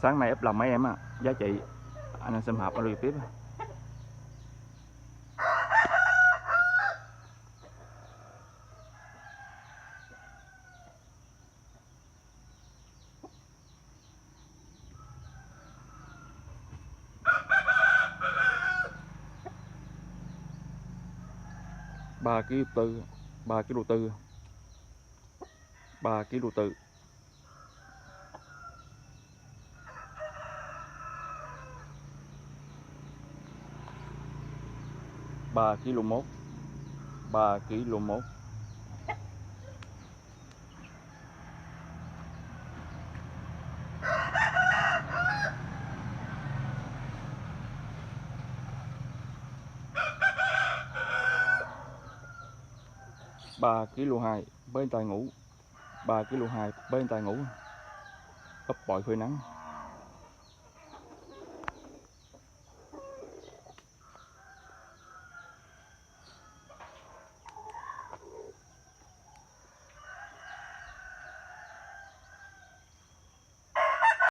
Sáng nay ép lòng mấy em á, giá trị anh em xem hợp anh tiếp. 3 kg tư, 3 kg tư, 3 kg tư. Ba kg mốt, 3 kg mốt. Ba kg hai bên tai ngủ, 3 kg hai bên tai ngủ, ấp bội phơi nắng.